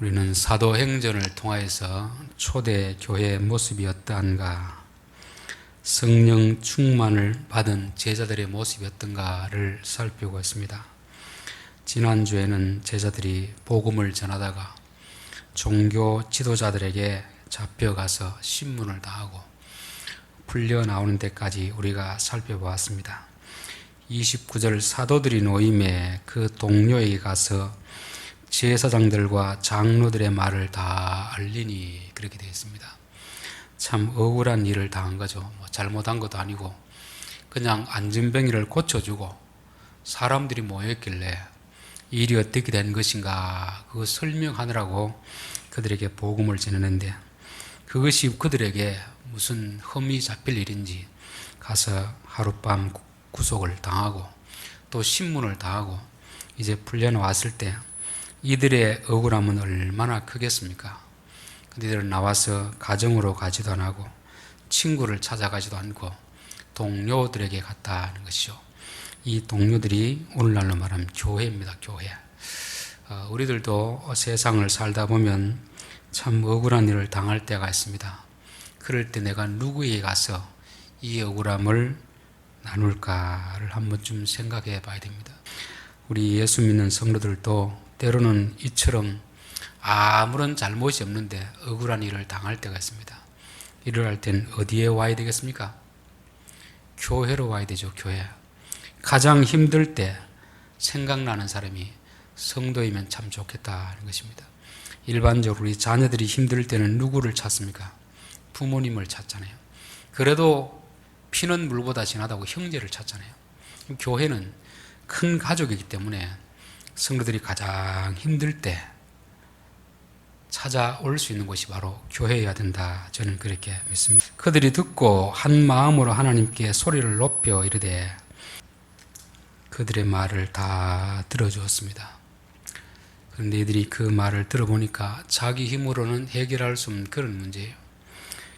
우리는 사도행전을 통하여서 초대 교회의 모습이 어떠한가, 성령 충만을 받은 제자들의 모습이 어떤가를 살피고 있습니다. 지난주에는 제자들이 복음을 전하다가 종교 지도자들에게 잡혀가서 신문을 다하고 풀려 나오는 데까지 우리가 살펴보았습니다. 29절 사도들이 모임에 그 동료에게 가서 제사장들과 장로들의 말을 다 알리니, 그렇게 되어 있습니다. 참 억울한 일을 당한 거죠. 잘못한 것도 아니고 그냥 안전병이를 고쳐주고 사람들이 모였길래 일이 어떻게 된 것인가 그거 설명하느라고 그들에게 복음을 전했는데, 그것이 그들에게 무슨 흠이 잡힐 일인지 가서 하룻밤 구속을 당하고 또 신문을 당하고 이제 풀려나왔을 때 이들의 억울함은 얼마나 크겠습니까? 그들은 나와서 가정으로 가지도 안 하고 친구를 찾아가지도 않고 동료들에게 갔다는 것이죠. 이 동료들이 오늘날로 말하면 교회입니다. 교회. 우리들도 세상을 살다 보면 참 억울한 일을 당할 때가 있습니다. 그럴 때 내가 누구에게 가서 이 억울함을 나눌까를 한번쯤 생각해 봐야 됩니다. 우리 예수 믿는 성도들도 때로는 이처럼 아무런 잘못이 없는데 억울한 일을 당할 때가 있습니다. 일을 할 땐 어디에 와야 되겠습니까? 교회로 와야 되죠. 교회. 가장 힘들 때 생각나는 사람이 성도이면 참 좋겠다는 것입니다. 일반적으로 우리 자녀들이 힘들 때는 누구를 찾습니까? 부모님을 찾잖아요. 그래도 피는 물보다 진하다고 형제를 찾잖아요. 교회는 큰 가족이기 때문에 성도들이 가장 힘들 때 찾아올 수 있는 곳이 바로 교회여야 된다, 저는 그렇게 믿습니다. 그들이 듣고 한 마음으로 하나님께 소리를 높여 이르되, 그들의 말을 다 들어주었습니다. 그런데 이들이 그 말을 들어보니까 자기 힘으로는 해결할 수 없는 그런 문제예요.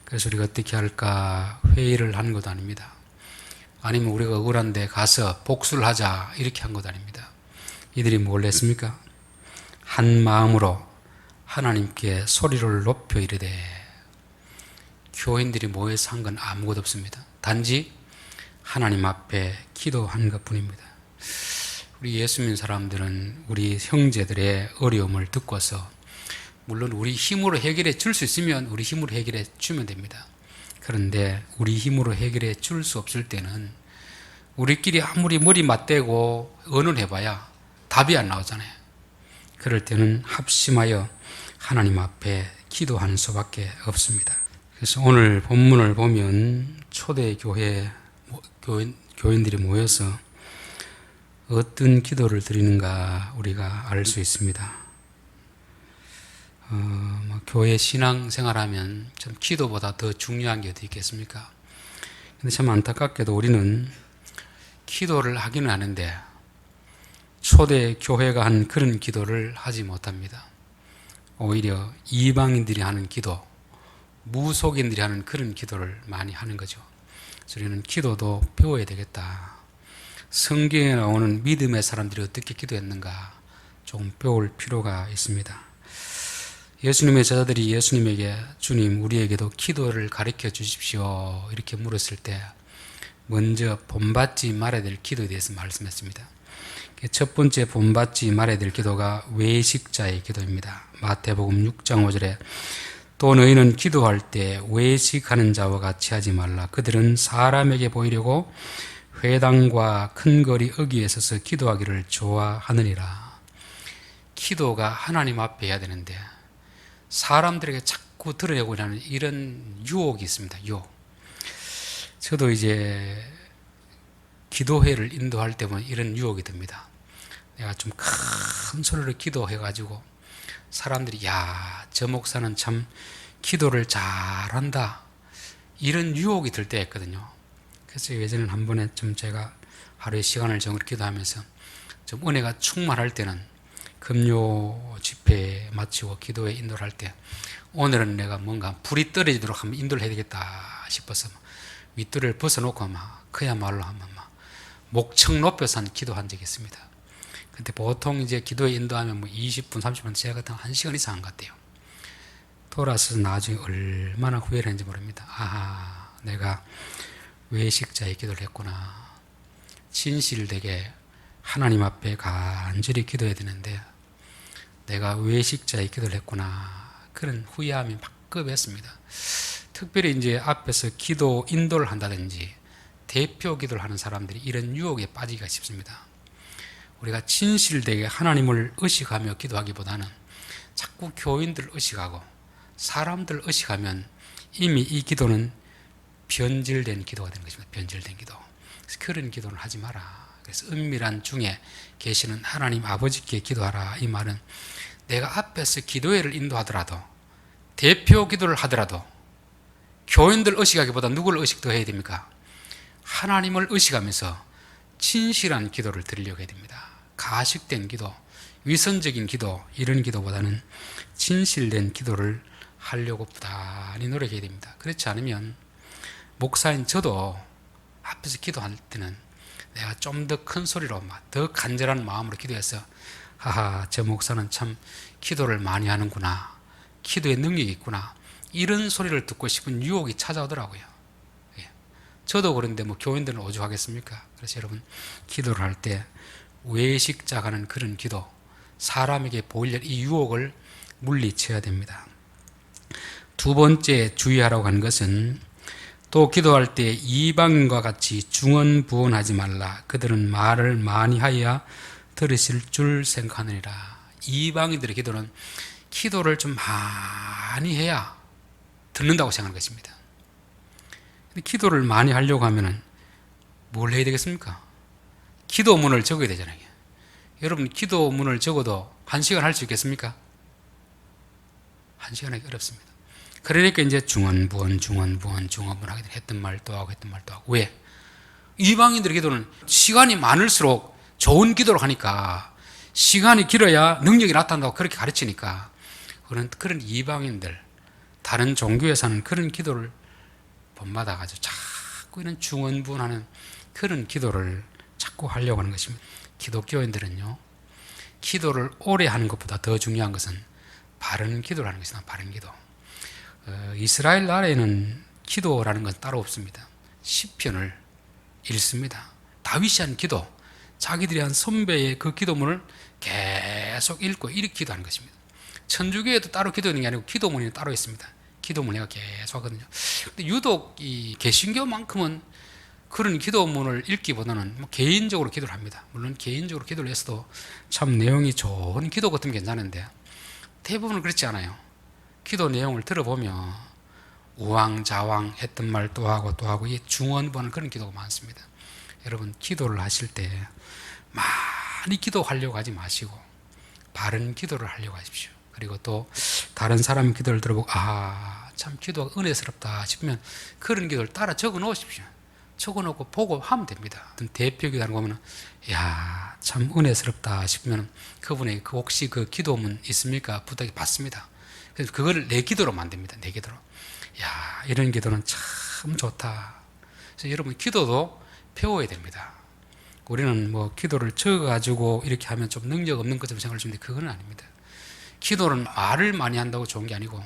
그래서 우리가 어떻게 할까 회의를 한 것도 아닙니다. 아니면 우리가 억울한데 가서 복수를 하자 이렇게 한 것도 아닙니다. 이들이 뭘 했습니까? 한 마음으로 하나님께 소리를 높여 이르되, 교인들이 모여서 한 건 아무것도 없습니다. 단지 하나님 앞에 기도한 것 뿐입니다. 우리 예수 믿는 사람들은 우리 형제들의 어려움을 듣고서 물론 우리 힘으로 해결해 줄 수 있으면 우리 힘으로 해결해 주면 됩니다. 그런데 우리 힘으로 해결해 줄 수 없을 때는 우리끼리 아무리 머리 맞대고 의논해봐야 답이 안 나오잖아요. 그럴 때는 합심하여 하나님 앞에 기도하는 수밖에 없습니다. 그래서 오늘 본문을 보면 초대 교인들이 모여서 어떤 기도를 드리는가 우리가 알 수 있습니다. 교회 신앙생활하면 참 기도보다 더 중요한 게 어디 있겠습니까? 근데 참 안타깝게도 우리는 기도를 하기는 하는데 초대 교회가 한 그런 기도를 하지 못합니다. 오히려 이방인들이 하는 기도, 무속인들이 하는 그런 기도를 많이 하는 거죠. 그래서 우리는 기도도 배워야 되겠다. 성경에 나오는 믿음의 사람들이 어떻게 기도했는가 조금 배울 필요가 있습니다. 예수님의 제자들이 예수님에게 주님 우리에게도 기도를 가르쳐 주십시오 이렇게 물었을 때 먼저 본받지 말아야 될 기도에 대해서 말씀했습니다. 첫 번째 본받지 말아야 될 기도가 외식자의 기도입니다. 마태복음 6장 5절에 또 너희는 기도할 때 외식하는 자와 같이 하지 말라. 그들은 사람에게 보이려고 회당과 큰 거리 어귀에 서서 기도하기를 좋아하느니라. 기도가 하나님 앞에 해야 되는데 사람들에게 자꾸 드러내고자 하는 이런 유혹이 있습니다. 유혹. 저도 이제 기도회를 인도할 때 보면 이런 유혹이 듭니다. 내가 좀 큰 소리로 기도해가지고 사람들이 야, 저 목사는 참 기도를 잘한다 이런 유혹이 들 때가 있거든요. 그래서 예전에 한 번에 좀 제가 하루에 시간을 정을 기도하면서 좀 은혜가 충만할 때는 금요 집회 마치고 기도회 인도를 할 때 오늘은 내가 뭔가 불이 떨어지도록 한번 인도를 해야 되겠다 싶어서 윗돌을 벗어놓고 막 그야말로 한번 막 목청 높여서 기도한 적이 있습니다. 근데 보통 이제 기도에 인도하면 뭐 20분, 30분, 제가 같은 1시간 이상 한 것 같아요. 돌아서 나중에 얼마나 후회를 했는지 모릅니다. 아하, 내가 외식자의 기도를 했구나. 진실되게 하나님 앞에 간절히 기도해야 되는데 내가 외식자의 기도를 했구나. 그런 후회함이 막급했습니다. 특별히 이제 앞에서 기도 인도를 한다든지 대표 기도를 하는 사람들이 이런 유혹에 빠지기가 쉽습니다. 우리가 진실되게 하나님을 의식하며 기도하기보다는 자꾸 교인들 의식하고 사람들 의식하면 이미 이 기도는 변질된 기도가 되는 것입니다. 변질된 기도. 그래서 그런 기도는 하지 마라. 그래서 은밀한 중에 계시는 하나님 아버지께 기도하라. 이 말은 내가 앞에서 기도회를 인도하더라도 대표 기도를 하더라도 교인들 의식하기보다 누구를 의식도 해야 됩니까? 하나님을 의식하면서 진실한 기도를 드리려고 해야 됩니다. 가식된 기도, 위선적인 기도, 이런 기도보다는 진실된 기도를 하려고 부단히 노력해야 됩니다. 그렇지 않으면 목사인 저도 앞에서 기도할 때는 내가 좀 더 큰 소리로 더 간절한 마음으로 기도해서 하하, 저 목사는 참 기도를 많이 하는구나, 기도에 능력이 있구나, 이런 소리를 듣고 싶은 유혹이 찾아오더라고요. 예. 저도 그런데 뭐 교인들은 오죽하겠습니까? 그래서 여러분, 기도를 할 때 외식자가 하는 그런 기도, 사람에게 보이려 이 유혹을 물리쳐야 됩니다. 두 번째 주의하라고 하는 것은 또 기도할 때 이방인과 같이 중언부언하지 말라. 그들은 말을 많이 하여야 들으실 줄 생각하느니라. 이방인들의 기도는 기도를 좀 많이 해야 듣는다고 생각하는 것입니다. 근데 기도를 많이 하려고 하면은 뭘 해야 되겠습니까? 기도문을 적어야 되잖아요. 여러분, 기도문을 적어도 1시간 할 수 있겠습니까? 1시간 하기 어렵습니다. 그러니까 이제 중언부언 하게 했던 말 또 하고 했던 말 또 하고. 왜? 이방인들의 기도는 시간이 많을수록 좋은 기도를 하니까, 시간이 길어야 능력이 나타난다고 그렇게 가르치니까 그런 이방인들, 다른 종교에 사는 그런 기도를 본받아 가지고 자꾸 이런 중언부언하는 그런 기도를 자꾸 하려고 하는 것입니다. 기독교인들은요, 기도를 오래 하는 것보다 더 중요한 것은 바른 기도를 하는 것이다. 바른 기도. 이스라엘 나라에는 기도라는 건 따로 없습니다. 시편을 읽습니다. 다윗이 한 기도, 자기들이 한 선배의 그 기도문을 계속 읽고 이렇게 기도하는 것입니다. 천주교에도 따로 기도하는 게 아니고 기도문이 따로 있습니다. 기도문을 계속 하거든요. 근데 유독 이 개신교만큼은 그런 기도문을 읽기보다는 뭐 개인적으로 기도를 합니다. 물론 개인적으로 기도를 했어도 참 내용이 좋은 기도 같으면 괜찮은데 대부분은 그렇지 않아요. 기도 내용을 들어보면 우왕좌왕 했던 말 또 하고 또 하고, 이 중언부언 그런 기도가 많습니다. 여러분, 기도를 하실 때 많이 기도하려고 하지 마시고 바른 기도를 하려고 하십시오. 그리고 또 다른 사람의 기도를 들어보고 참 기도가 은혜스럽다 싶으면 그런 기도를 따라 적어 놓으십시오. 적어 놓고 보고 하면 됩니다. 어떤 대표 기도하는 거 보면 참 은혜스럽다 싶으면 그분에게 혹시 그 기도문 있습니까? 부탁이 받습니다. 그래서 그걸 내 기도로 만듭니다. 내 기도로. 이런 기도는 참 좋다. 그래서 여러분, 기도도 배워야 됩니다. 우리는 뭐 기도를 적어가지고 이렇게 하면 좀 능력 없는 것처럼 생각할 수 있는데 그건 아닙니다. 기도는 말을 많이 한다고 좋은 게 아니고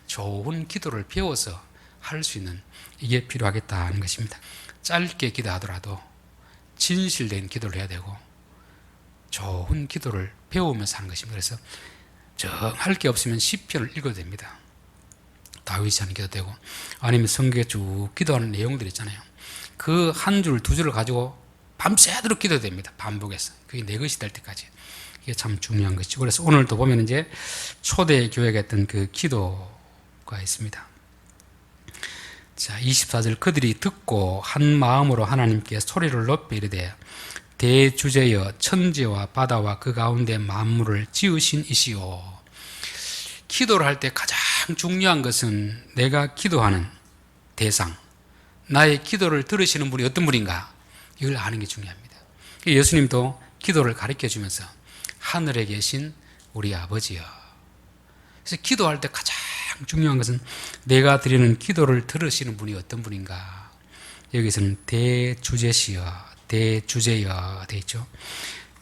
좋은 기도를 배워서 할 수 있는, 이게 필요하겠다는 것입니다. 짧게 기도하더라도 진실된 기도를 해야 되고 좋은 기도를 배우면서 하는 것입니다. 그래서 할 게 없으면 시편을 읽어도 됩니다. 다윗이 하는 기도 되고, 아니면 성경에 쭉 기도하는 내용들 있잖아요. 그 한 줄, 두 줄을 가지고 밤새도록 기도해도 됩니다. 반복해서. 그게 내 것이 될 때까지. 이게 참 중요한 것이죠. 그래서 오늘도 보면 이제 초대 교회가 했던 그 기도가 있습니다. 자, 24절, 그들이 듣고 한 마음으로 하나님께 소리를 높여 이르되 대주제여 천지와 바다와 그 가운데 만물을 지으신 이시오. 기도를 할 때 가장 중요한 것은 내가 기도하는 대상, 나의 기도를 들으시는 분이 어떤 분인가, 이걸 아는 게 중요합니다. 예수님도 기도를 가르쳐 주면서 하늘에 계신 우리 아버지여. 그래서 기도할 때 가장 중요한 것은 내가 드리는 기도를 들으시는 분이 어떤 분인가. 여기서는 대주제시여, 대주제여 되어 있죠.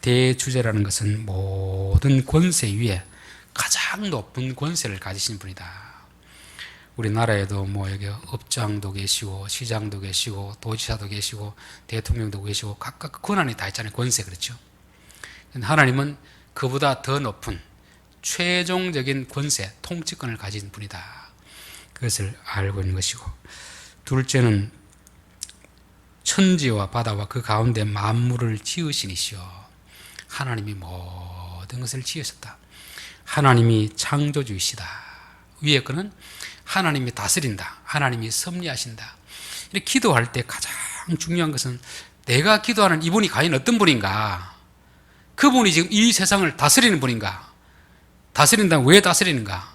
대주제라는 것은 모든 권세 위에 가장 높은 권세를 가지신 분이다. 우리나라에도 뭐 여기 업장도 계시고 시장도 계시고 도지사도 계시고 대통령도 계시고 각각 권한이 다 있잖아요. 권세, 그렇죠. 하나님은 그보다 더 높은 최종적인 권세, 통치권을 가진 분이다. 그것을 알고 있는 것이고, 둘째는 천지와 바다와 그 가운데 만물을 지으신 이시여. 하나님이 모든 것을 지으셨다. 하나님이 창조주이시다. 위에 거는 하나님이 다스린다. 하나님이 섭리하신다. 이렇게 기도할 때 가장 중요한 것은 내가 기도하는 이분이 과연 어떤 분인가? 그분이 지금 이 세상을 다스리는 분인가? 다스린다면 왜 다스리는가?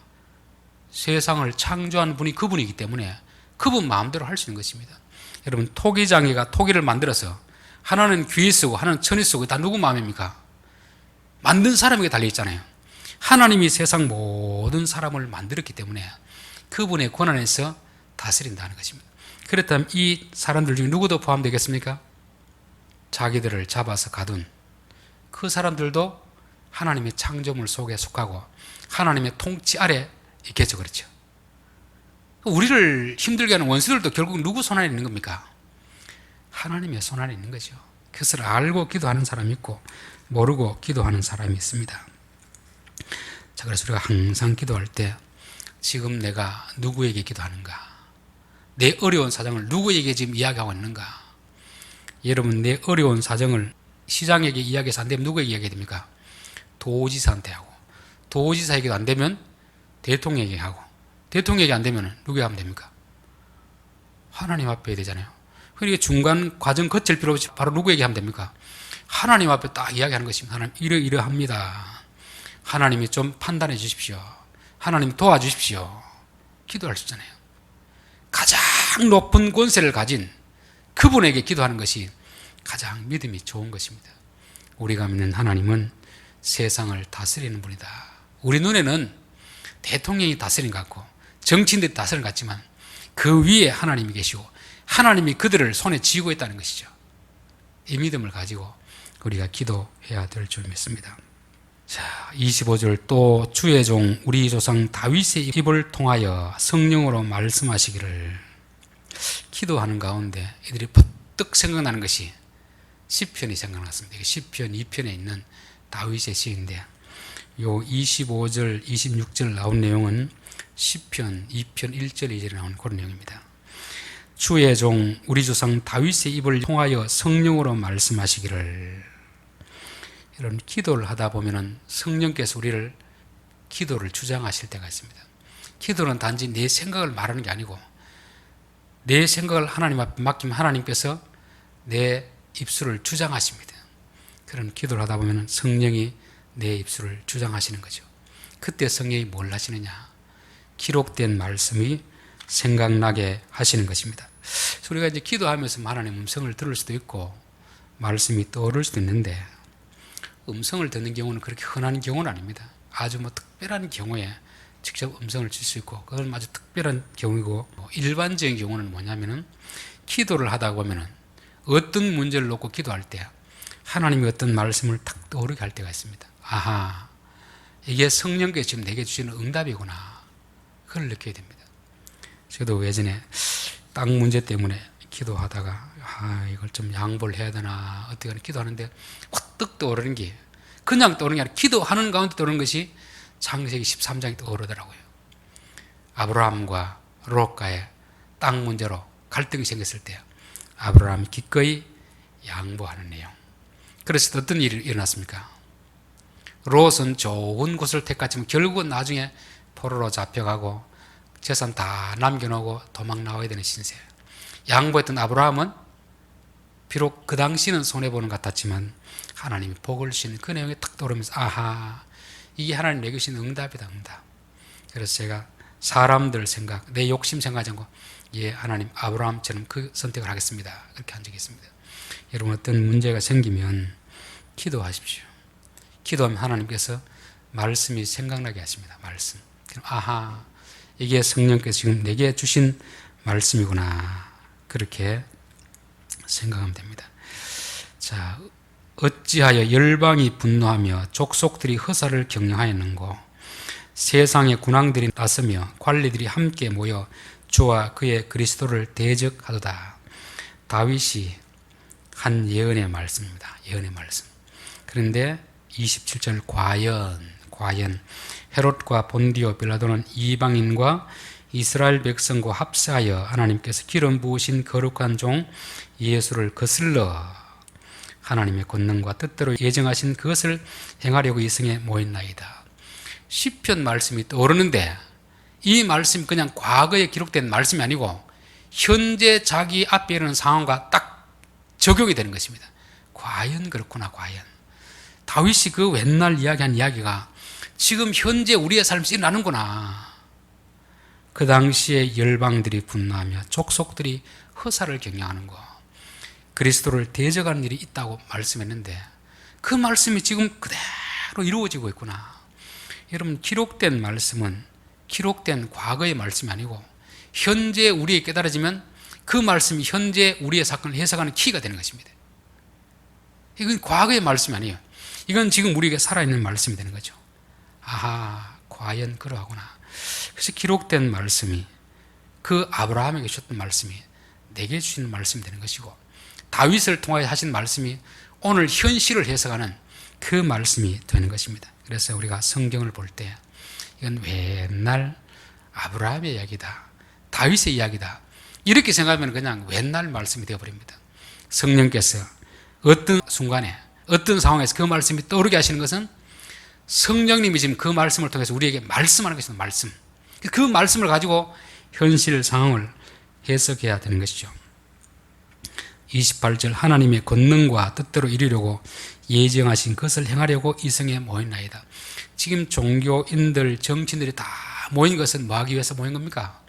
세상을 창조한 분이 그분이기 때문에 그분 마음대로 할 수 있는 것입니다. 여러분, 토기장이가 토기를 만들어서 하나는 귀에 쓰고 하나는 천에 쓰고 다 누구 마음입니까? 만든 사람에게 달려있잖아요. 하나님이 세상 모든 사람을 만들었기 때문에 그분의 권한에서 다스린다는 것입니다. 그렇다면 이 사람들 중에 누구도 포함되겠습니까? 자기들을 잡아서 가둔 그 사람들도 하나님의 창조물 속에 속하고 하나님의 통치 아래 있겠죠. 그렇죠. 우리를 힘들게 하는 원수들도 결국 누구 손 안에 있는 겁니까? 하나님의 손 안에 있는 거죠. 그것을 알고 기도하는 사람이 있고 모르고 기도하는 사람이 있습니다. 자, 그래서 우리가 항상 기도할 때 지금 내가 누구에게 기도하는가? 내 어려운 사정을 누구에게 지금 이야기하고 있는가? 여러분, 내 어려운 사정을 시장에게 이야기해서 안 되면 누구에게 이야기해야 됩니까? 도지사한테 하고, 도지사에게도 안 되면 대통령에게 하고, 대통령에게 안 되면 누구에게 하면 됩니까? 하나님 앞에 해야 되잖아요. 그러니까 중간 과정 거칠 필요 없이 바로 누구에게 하면 됩니까? 하나님 앞에 딱 이야기하는 것입니다. 하나님, 이러이러합니다. 하나님이 좀 판단해 주십시오. 하나님 도와주십시오. 기도할 수 있잖아요. 가장 높은 권세를 가진 그분에게 기도하는 것이 가장 믿음이 좋은 것입니다. 우리가 믿는 하나님은 세상을 다스리는 분이다. 우리 눈에는 대통령이 다스리는 것 같고 정치인들이 다스리는 것 같지만 그 위에 하나님이 계시고 하나님이 그들을 손에 쥐고 있다는 것이죠. 이 믿음을 가지고 우리가 기도해야 될 줄 믿습니다. 자, 25절, 또 주의 종 우리 조상 다윗의 입을 통하여 성령으로 말씀하시기를. 기도하는 가운데 이들이 퍼뜩 생각나는 것이 시편이 생각났습니다. 시편 2편에 있는 다윗의 시인데, 요 25절, 26절 나온 내용은 시편 2편 1절, 2절에 나온 그런 내용입니다. 주의 종 우리 조상 다윗의 입을 통하여 성령으로 말씀하시기를. 이런 기도를 하다 보면은 성령께서 우리를 기도를 주장하실 때가 있습니다. 기도는 단지 내 생각을 말하는 게 아니고 내 생각을 하나님 앞에 맡기면 하나님께서 내 입술을 주장하십니다. 그런 기도를 하다 보면 성령이 내 입술을 주장하시는 거죠. 그때 성령이 뭘 하시느냐? 기록된 말씀이 생각나게 하시는 것입니다. 우리가 이제 기도하면서 하나님 음성을 들을 수도 있고 말씀이 떠오를 수도 있는데, 음성을 듣는 경우는 그렇게 흔한 경우는 아닙니다. 아주 특별한 경우에 직접 음성을 줄 수 있고, 그건 아주 특별한 경우이고, 일반적인 경우는 뭐냐면은 기도를 하다 보면은 어떤 문제를 놓고 기도할 때 하나님이 어떤 말씀을 탁 떠오르게 할 때가 있습니다. 아하, 이게 성령께서 지금 내게 주시는 응답이구나. 그걸 느끼게 됩니다. 저도 예전에 땅 문제 때문에 기도하다가 이걸 좀 양보를 해야 되나 어떻게 하나 기도하는데 확 떠오르는 게, 그냥 떠오르는 게 아니라 기도하는 가운데 떠오르는 것이 창세기 13장이 떠오르더라고요. 아브라함과 롯과의 땅 문제로 갈등이 생겼을 때 아브라함이 기꺼이 양보하는 내용. 그래서 어떤 일이 일어났습니까? 롯은 좋은 곳을 택했지만 결국은 나중에 포로로 잡혀가고 재산 다 남겨놓고 도망 나와야 되는 신세. 양보했던 아브라함은 비록 그 당시는 손해보는 것 같았지만 하나님이 복을 주시는 그 내용이 탁 떠오르면서 아하, 이게 하나님 내게 주신 응답이다, 응답. 그래서 제가 사람들 생각, 내 욕심 생각하지 않고 예, 하나님 아브라함처럼 그 선택을 하겠습니다. 그렇게 한 적이 있습니다. 여러분, 어떤 문제가 생기면 기도하십시오. 기도하면 하나님께서 말씀이 생각나게 하십니다. 말씀. 그럼 아하, 이게 성령께서 지금 내게 주신 말씀이구나. 그렇게 생각하면 됩니다. 자, 어찌하여 열방이 분노하며 족속들이 허사를 경영하였는고 세상의 군왕들이 나서며 관리들이 함께 모여 주와 그의 그리스도를 대적하도다. 다윗이 한 예언의 말씀입니다. 예언의 말씀. 그런데 27절 과연 헤롯과 본디오 빌라도는 이방인과 이스라엘 백성과 합세하여 하나님께서 기름 부으신 거룩한 종 예수를 거슬러 하나님의 권능과 뜻대로 예정하신 그것을 행하려고 이 성에 모였나이다. 시편 말씀이 떠오르는데 이 말씀이 그냥 과거에 기록된 말씀이 아니고 현재 자기 앞에 있는 상황과 딱 적용이 되는 것입니다. 과연 그렇구나. 과연 다윗이 그 옛날 이야기한 이야기가 지금 현재 우리의 삶에서 일어나는구나. 그 당시에 열방들이 분노하며 족속들이 허사를 경영하는 거, 그리스도를 대적하는 일이 있다고 말씀했는데 그 말씀이 지금 그대로 이루어지고 있구나. 여러분, 기록된 말씀은 기록된 과거의 말씀이 아니고 현재 우리에 깨달아지면 그 말씀이 현재 우리의 사건을 해석하는 키가 되는 것입니다. 이건 과거의 말씀이 아니에요. 이건 지금 우리에게 살아있는 말씀이 되는 거죠. 아하, 과연 그러하구나. 그래서 기록된 말씀이 그 아브라함에게 주셨던 말씀이 내게 주시는 말씀이 되는 것이고 다윗을 통하여 하신 말씀이 오늘 현실을 해석하는 그 말씀이 되는 것입니다. 그래서 우리가 성경을 볼 때 이건 옛날 아브라함의 이야기다, 다윗의 이야기다 이렇게 생각하면 그냥 옛날 말씀이 되어버립니다. 성령께서 어떤 순간에 어떤 상황에서 그 말씀이 떠오르게 하시는 것은 성령님이 지금 그 말씀을 통해서 우리에게 말씀하는 것입니다. 말씀. 그 말씀을 가지고 현실 상황을 해석해야 되는 것이죠. 28절 하나님의 권능과 뜻대로 이루려고 예정하신 것을 행하려고 이 성에 모였나이다. 지금 종교인들, 정치인들이 다 모인 것은 뭐 하기 위해서 모인 겁니까?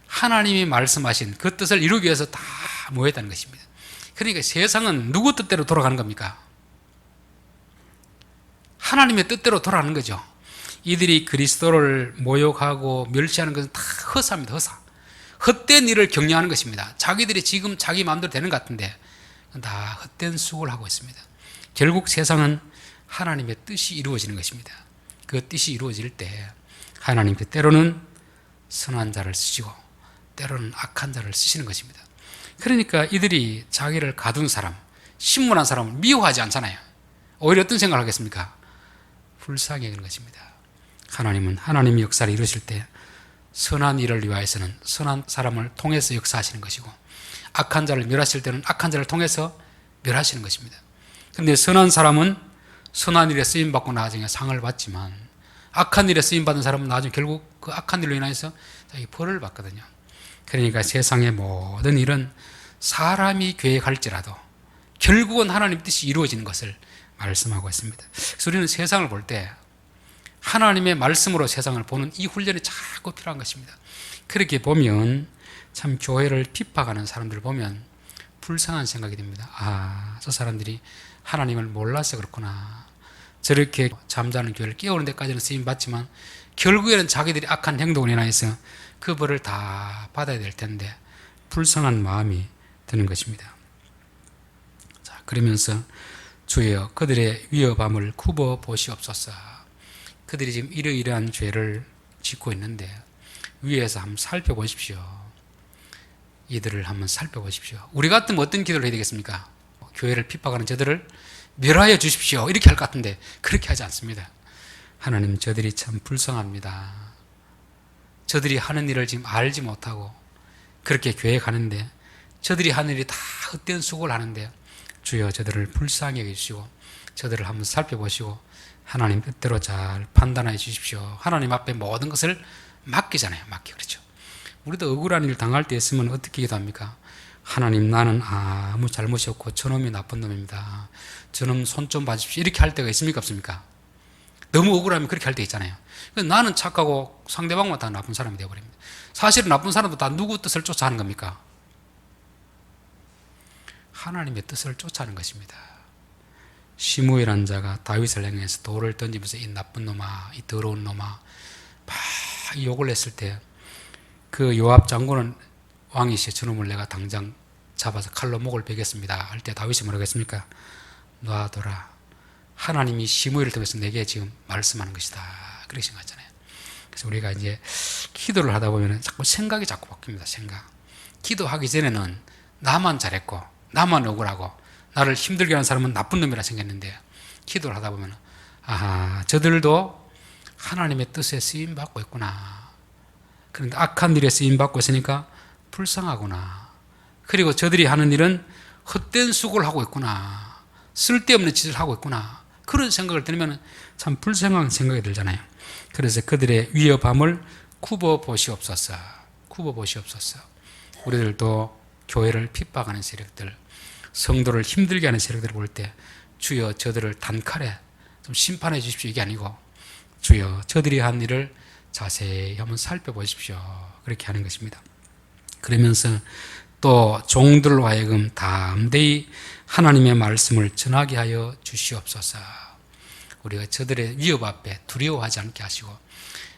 하나님이 말씀하신 그 뜻을 이루기 위해서 다 모였다는 것입니다. 그러니까 세상은 누구 뜻대로 돌아가는 겁니까? 하나님의 뜻대로 돌아가는 거죠. 이들이 그리스도를 모욕하고 멸시하는 것은 다 허사입니다. 허사. 헛된 일을 격려하는 것입니다. 자기들이 지금 자기 마음대로 되는 것 같은데 다 헛된 수고를 하고 있습니다. 결국 세상은 하나님의 뜻이 이루어지는 것입니다. 그 뜻이 이루어질 때 하나님께 때로는 선한 자를 쓰시고 때로는 악한 자를 쓰시는 것입니다. 그러니까 이들이 자기를 가둔 사람, 신문한 사람을 미워하지 않잖아요. 오히려 어떤 생각을 하겠습니까? 불쌍히 여기는 것입니다. 하나님은 하나님의 역사를 이루실 때 선한 일을 위하여서는 선한 사람을 통해서 역사하시는 것이고 악한 자를 멸하실 때는 악한 자를 통해서 멸하시는 것입니다. 그런데 선한 사람은 선한 일에 쓰임받고 나중에 상을 받지만 악한 일에 쓰임받은 사람은 나중에 결국 그 악한 일로 인해서 자기 벌을 받거든요. 그러니까 세상의 모든 일은 사람이 계획할지라도 결국은 하나님 뜻이 이루어지는 것을 말씀하고 있습니다. 그래서 우리는 세상을 볼 때 하나님의 말씀으로 세상을 보는 이 훈련이 자꾸 필요한 것입니다. 그렇게 보면 참 교회를 핍박하는 사람들을 보면 불쌍한 생각이 듭니다. 아, 저 사람들이 하나님을 몰라서 그렇구나. 저렇게 잠자는 교회를 깨우는 데까지는 쓰임받지만 결국에는 자기들이 악한 행동을 인하여서 그 벌을 다 받아야 될 텐데 불쌍한 마음이 드는 것입니다. 자, 그러면서 주여 그들의 위협함을 굽어 보시옵소서. 그들이 지금 이러이러한 죄를 짓고 있는데 위에서 한번 살펴보십시오. 이들을 한번 살펴보십시오. 우리 같으면 어떤 기도를 해야 되겠습니까? 교회를 핍박하는 저들을 멸하여 주십시오 이렇게 할 것 같은데 그렇게 하지 않습니다. 하나님, 저들이 참 불쌍합니다. 저들이 하는 일을 지금 알지 못하고 그렇게 교회에 가는데 저들이 하는 일이 다 헛된 수고를 하는데 주여 저들을 불쌍히 여기시고 저들을 한번 살펴보시고 하나님 뜻대로 잘 판단해 주십시오. 하나님 앞에 모든 것을 맡기잖아요. 맡기. 그렇죠. 우리도 억울한 일 당할 때 있으면 어떻게 기도합니까? 하나님, 나는 아무 잘못이 없고 저놈이 나쁜 놈입니다. 저놈 손 좀 봐주십시오. 이렇게 할 때가 있습니까? 없습니까? 너무 억울하면 그렇게 할 때 있잖아요. 나는 착하고 상대방만 다 나쁜 사람이 되어버립니다. 사실은 나쁜 사람도 다 누구 뜻을 쫓아 하는 겁니까? 하나님의 뜻을 쫓아하는 것입니다. 시므엘이라는 자가 다윗을 향해서 돌을 던지면서 이 나쁜 놈아, 이 더러운 놈아 막 욕을 했을 때 그 요압 장군은 왕이시여 저놈을 내가 당장 잡아서 칼로 목을 베겠습니다 할 때 다윗이 뭐라고 했습니까? 놔둬라. 하나님이 시므이를 통해서 내게 지금 말씀하는 것이다. 그렇게 생각하잖아요. 그래서 우리가 이제 기도를 하다 보면 자꾸 생각이 자꾸 바뀝니다. 생각. 기도하기 전에는 나만 잘했고 나만 억울하고 나를 힘들게 하는 사람은 나쁜 놈이라 생각했는데 기도를 하다 보면 아하, 저들도 하나님의 뜻에 쓰임받고 있구나. 그런데 악한 일에 쓰임받고 있으니까 불쌍하구나. 그리고 저들이 하는 일은 헛된 수고를 하고 있구나. 쓸데없는 짓을 하고 있구나. 그런 생각을 들으면 참 불쌍한 생각이 들잖아요. 그래서 그들의 위협함을 굽어보시옵소서. 굽어보시옵소서. 우리들도 교회를 핍박하는 세력들, 성도를 힘들게 하는 세력들을 볼 때 주여 저들을 단칼에 좀 심판해 주십시오 이게 아니고 주여 저들이 한 일을 자세히 한번 살펴보십시오 그렇게 하는 것입니다. 그러면서 또 종들로 하여금 담대히 하나님의 말씀을 전하게 하여 주시옵소서. 우리가 저들의 위협 앞에 두려워하지 않게 하시고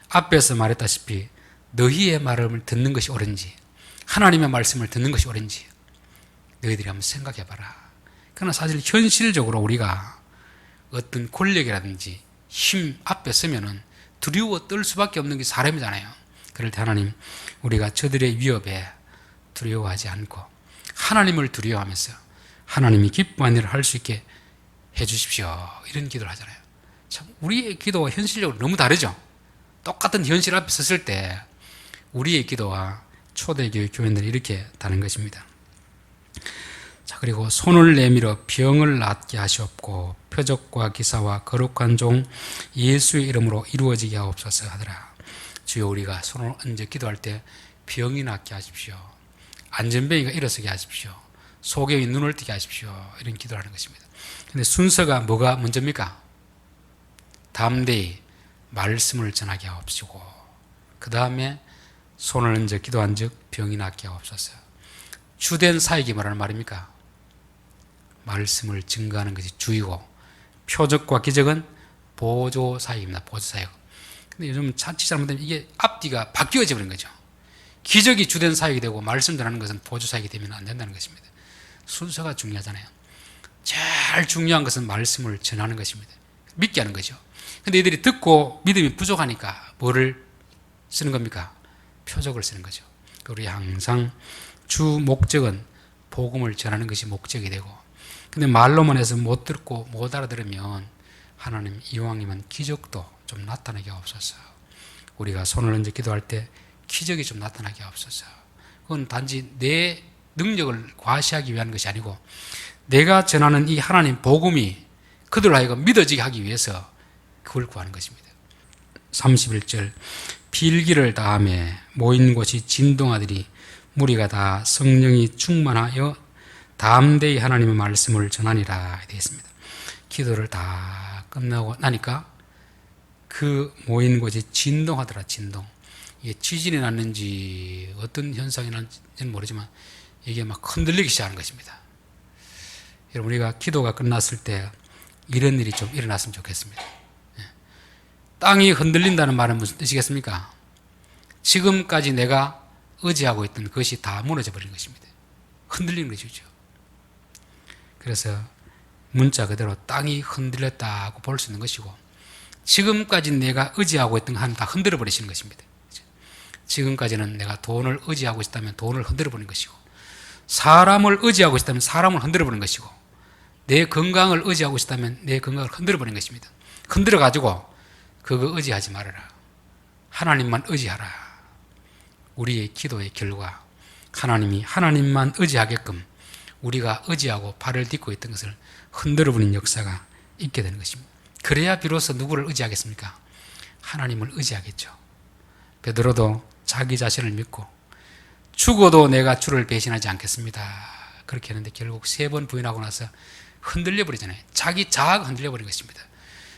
앞에서 말했다시피 너희의 말을 듣는 것이 옳은지 하나님의 말씀을 듣는 것이 옳은지 너희들이 한번 생각해 봐라. 그러나 사실 현실적으로 우리가 어떤 권력이라든지 힘 앞에 서면은 두려워 떨 수밖에 없는 게 사람이잖아요. 그럴 때 하나님 우리가 저들의 위협에 두려워하지 않고 하나님을 두려워하면서 하나님이 기뻐하는 일을 할 수 있게 해 주십시오. 이런 기도를 하잖아요. 참 우리의 기도와 현실적으로 너무 다르죠. 똑같은 현실 앞에 섰을 때 우리의 기도와 초대교회 교인들이 이렇게 다른 것입니다. 자, 그리고 손을 내밀어 병을 낫게 하시옵고 표적과 기사와 거룩한 종 예수의 이름으로 이루어지게 하옵소서 하더라. 주여 우리가 손을 얹어 기도할 때 병이 낫게 하십시오. 안전뱅이가 일어서게 하십시오. 소경이 눈을 뜨게 하십시오. 이런 기도를 하는 것입니다. 근데 순서가 뭐가 먼저입니까? 담대히 말씀을 전하게 하옵시고 그 다음에 손을 얹어 기도한 즉 병이 낫게 하옵소서. 주된 사역이 뭐라는 말입니까? 말씀을 증거하는 것이 주이고 표적과 기적은 보조 사역입니다. 보조 사역. 근데 요즘 자칫 잘못되면 이게 앞뒤가 바뀌어져 버린 거죠. 기적이 주된 사역이 되고 말씀 전하는 것은 보조 사역이 되면 안 된다는 것입니다. 순서가 중요하잖아요. 제일 중요한 것은 말씀을 전하는 것입니다. 믿게 하는 거죠. 근데 이들이 듣고 믿음이 부족하니까 뭐를 쓰는 겁니까? 표적을 쓰는 거죠. 우리 항상 주 목적은 복음을 전하는 것이 목적이 되고 근데 말로만 해서 못 듣고 못 알아들으면 하나님 이왕이면 기적도 좀 나타나게 하옵소서. 우리가 손을 얹어 기도할 때 기적이 좀 나타나게 하옵소서. 그건 단지 내 능력을 과시하기 위한 것이 아니고 내가 전하는 이 하나님 복음이 그들로 하여금 믿어지게 하기 위해서 그걸 구하는 것입니다. 31절 필기를 다하며 모인 곳이 진동하더니 무리가 다 성령이 충만하여 담대히 하나님의 말씀을 전하니라 되어 있습니다. 기도를 다 끝나고 나니까 그 모인 곳이 진동하더라. 진동. 이게 지진이 났는지 어떤 현상이 났는지는 모르지만 이게 막 흔들리기 시작하는 것입니다. 여러분 우리가 기도가 끝났을 때 이런 일이 좀 일어났으면 좋겠습니다. 땅이 흔들린다는 말은 무슨 뜻이겠습니까? 지금까지 내가 의지하고 있던 것이 다 무너져 버린 것입니다. 흔들리는 것이죠. 그래서 문자 그대로 땅이 흔들렸다고 볼 수 있는 것이고 지금까지 내가 의지하고 있던 한 다 흔들어 버리시는 것입니다. 지금까지는 내가 돈을 의지하고 있다면 돈을 흔들어 버리는 것이고 사람을 의지하고 있다면 사람을 흔들어 버리는 것이고 내 건강을 의지하고 있다면 내 건강을 흔들어 버리는 것입니다. 흔들어 가지고 그거 의지하지 말아라. 하나님만 의지하라. 우리의 기도의 결과 하나님이 하나님만 의지하게끔 우리가 의지하고 발을 딛고 있던 것을 흔들어버리는 역사가 있게 되는 것입니다. 그래야 비로소 누구를 의지하겠습니까? 하나님을 의지하겠죠. 베드로도 자기 자신을 믿고 죽어도 내가 주를 배신하지 않겠습니다. 그렇게 했는데 결국 3번 부인하고 나서 흔들려 버리잖아요. 자기 자아가 흔들려 버린 것입니다.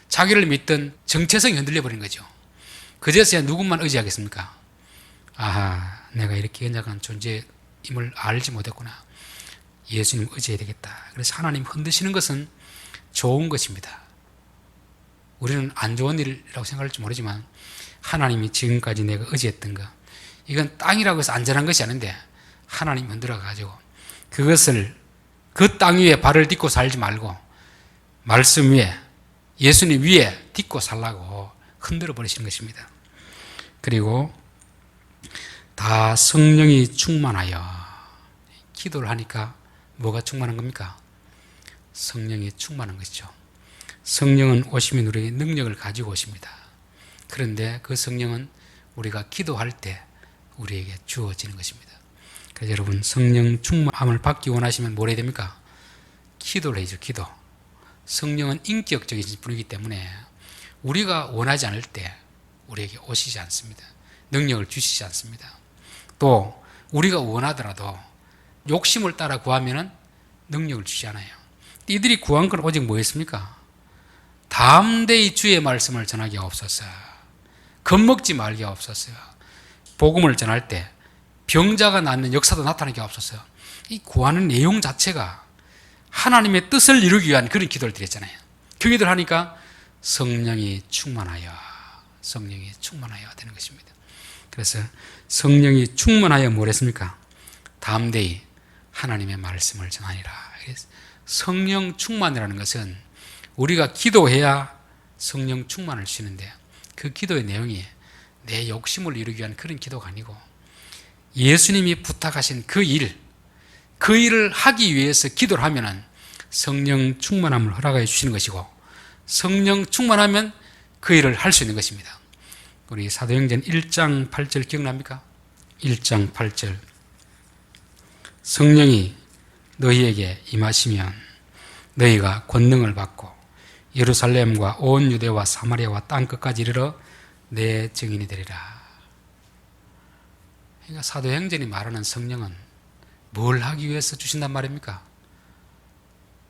자기를 믿던 정체성이 흔들려 버린 거죠. 그제서야 누구만 의지하겠습니까? 아하, 내가 이렇게 연약한 존재임을 알지 못했구나. 예수님 의지해야 되겠다. 그래서 하나님 흔드시는 것은 좋은 것입니다. 우리는 안 좋은 일이라고 생각할지 모르지만 하나님이 지금까지 내가 의지했던 것, 이건 땅이라고 해서 안전한 것이 아닌데 하나님 흔들어 가지고 그것을 그 땅 위에 발을 딛고 살지 말고 말씀 위에, 예수님 위에 딛고 살라고 흔들어 버리시는 것입니다. 그리고 다 성령이 충만하여, 기도를 하니까 뭐가 충만한 겁니까? 성령이 충만한 것이죠. 성령은 오시면 우리에게 능력을 가지고 오십니다. 그런데 그 성령은 우리가 기도할 때 우리에게 주어지는 것입니다. 그래서 여러분, 성령 충만함을 받기 원하시면 뭘 해야 됩니까? 기도를 해야죠. 기도. 성령은 인격적인 분이기 때문에 우리가 원하지 않을 때 우리에게 오시지 않습니다. 능력을 주시지 않습니다. 또 우리가 원하더라도 욕심을 따라 구하면 능력을 주지 않아요. 이들이 구한 건 오직 뭐였습니까? 담대히 주의 말씀을 전하게 하옵소서. 겁먹지 말게 하옵소서. 복음을 전할 때 병자가 낫는 역사도 나타나게 하옵소서. 이 구하는 내용 자체가 하나님의 뜻을 이루기 위한 그런 기도를 드렸잖아요. 그 기도를 하니까 성령이 충만하여 되는 것입니다. 그래서 성령이 충만하여 뭘 했습니까? 담대히 하나님의 말씀을 전하니라. 성령 충만이라는 것은 우리가 기도해야 성령 충만을 주시는데, 그 기도의 내용이 내 욕심을 이루기 위한 그런 기도가 아니고 예수님이 부탁하신 그 일을 하기 위해서 기도를 하면 성령 충만함을 허락해 주시는 것이고, 성령 충만하면 그 일을 할 수 있는 것입니다. 우리 사도행전 1장 8절 기억납니까? 1장 8절. 성령이 너희에게 임하시면 너희가 권능을 받고 예루살렘과 온 유대와 사마리아와 땅끝까지 이르러 내 증인이 되리라. 그러니까 사도행전이 말하는 성령은 뭘 하기 위해서 주신단 말입니까?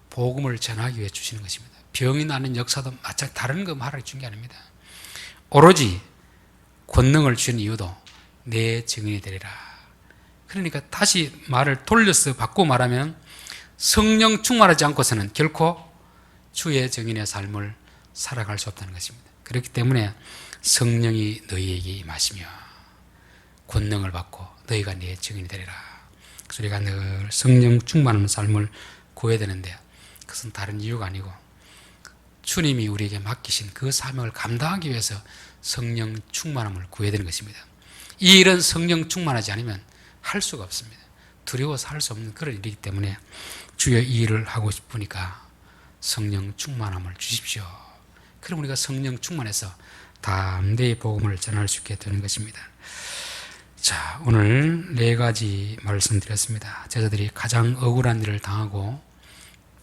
복음을 전하기 위해 주시는 것입니다. 병이 나는 역사도 마찬가지, 다른 거 말을 준 게 아닙니다. 오로지 권능을 주신 이유도 내 증인이 되리라. 그러니까 다시 말을 돌려서 바꾸고 말하면 성령 충만하지 않고서는 결코 주의 증인의 삶을 살아갈 수 없다는 것입니다. 그렇기 때문에 성령이 너희에게 임하시며 권능을 받고 너희가 내 증인이 되리라. 그래서 우리가 늘 성령 충만한 삶을 구해야 되는데, 그것은 다른 이유가 아니고 주님이 우리에게 맡기신 그 사명을 감당하기 위해서 성령 충만함을 구해야 되는 것입니다. 이 일은 성령 충만하지 않으면 할 수가 없습니다. 두려워서 할 수 없는 그런 일이기 때문에 주여 이 일을 하고 싶으니까 성령 충만함을 주십시오. 그럼 우리가 성령 충만해서 담대히 복음을 전할 수 있게 되는 것입니다. 자, 오늘 4가지 말씀드렸습니다. 제자들이 가장 억울한 일을 당하고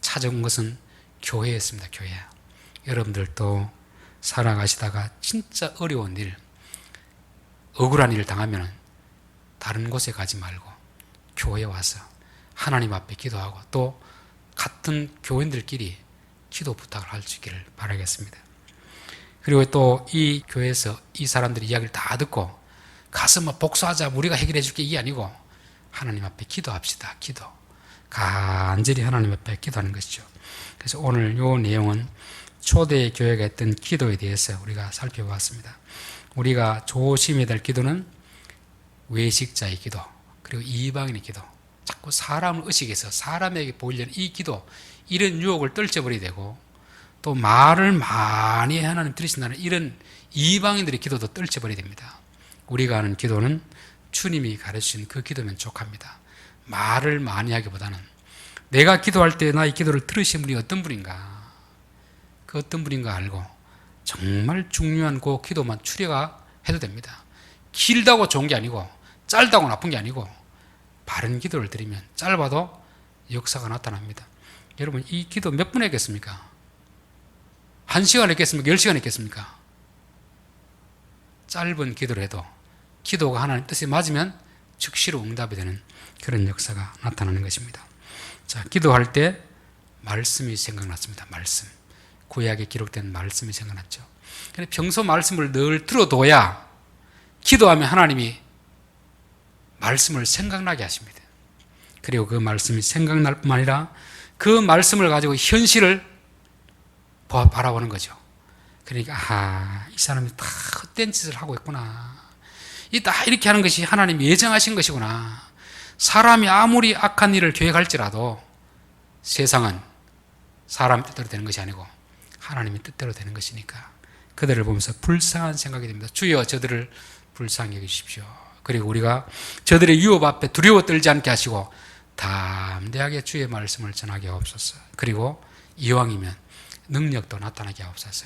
찾아온 것은 교회였습니다. 교회. 여러분들도 살아가시다가 진짜 어려운 일, 억울한 일을 당하면 다른 곳에 가지 말고 교회에 와서 하나님 앞에 기도하고 또 같은 교인들끼리 기도 부탁을 할 수 있기를 바라겠습니다. 그리고 또 이 교회에서 이 사람들의 이야기를 다 듣고 가서 뭐 복수하자, 우리가 해결해 줄게, 이게 아니고 하나님 앞에 기도합시다. 기도. 간절히 하나님 앞에 기도하는 것이죠. 그래서 오늘 이 내용은 초대 교회가 했던 기도에 대해서 우리가 살펴보았습니다. 우리가 조심해야 될 기도는 외식자의 기도, 그리고 이방인의 기도. 자꾸 사람을 의식해서 사람에게 보이려는 이 기도, 이런 유혹을 떨쳐버려야 되고, 또 말을 많이 하나님 들으신다는 이런 이방인들의 기도도 떨쳐버려야 됩니다. 우리가 하는 기도는 주님이 가르치신 그 기도면 족합니다. 말을 많이 하기보다는 내가 기도할 때 나 이 기도를 들으신 분이 어떤 분인가, 그 어떤 분인가 알고 정말 중요한 그 기도만 추려가 해도 됩니다. 길다고 좋은 게 아니고 짧다고 나쁜 게 아니고 바른 기도를 드리면 짧아도 역사가 나타납니다. 여러분, 이 기도 몇 분 했겠습니까? 1시간 했겠습니까? 10시간 했겠습니까? 짧은 기도를 해도 기도가 하나님 뜻에 맞으면 즉시로 응답이 되는 그런 역사가 나타나는 것입니다. 자, 기도할 때 말씀이 생각났습니다. 말씀. 구약에 기록된 말씀이 생각났죠. 그런데 평소 말씀을 늘 들어둬야 기도하면 하나님이 말씀을 생각나게 하십니다. 그리고 그 말씀이 생각날 뿐만 아니라 그 말씀을 가지고 현실을 바라보는 거죠. 그러니까 이 사람이 다 헛된 짓을 하고 있구나. 다 이렇게 하는 것이 하나님이 예정하신 것이구나. 사람이 아무리 악한 일을 계획할지라도 세상은 사람 뜻대로 되는 것이 아니고 하나님의 뜻대로 되는 것이니까 그들을 보면서 불쌍한 생각이 됩니다. 주여 저들을 불쌍히 여기십시오. 그리고 우리가 저들의 유혹 앞에 두려워 떨지 않게 하시고 담대하게 주의 말씀을 전하게 하옵소서. 그리고 이왕이면 능력도 나타나게 하옵소서.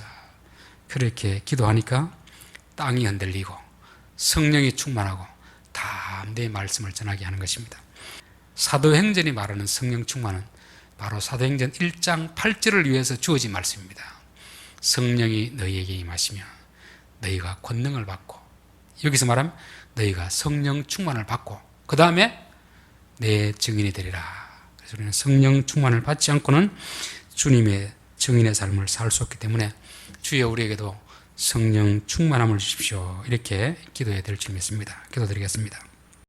그렇게 기도하니까 땅이 흔들리고 성령이 충만하고 담대히 말씀을 전하게 하는 것입니다. 사도행전이 말하는 성령 충만은 바로 사도행전 1장 8절을 위해서 주어진 말씀입니다. 성령이 너희에게 임하시며 너희가 권능을 받고, 여기서 말하면 너희가 성령 충만을 받고 그 다음에 내 증인이 되리라. 그래서 우리는 성령 충만을 받지 않고는 주님의 증인의 삶을 살 수 없기 때문에 주여 우리에게도 성령 충만함을 주십시오. 이렇게 기도해야 될 줄 믿습니다. 기도드리겠습니다.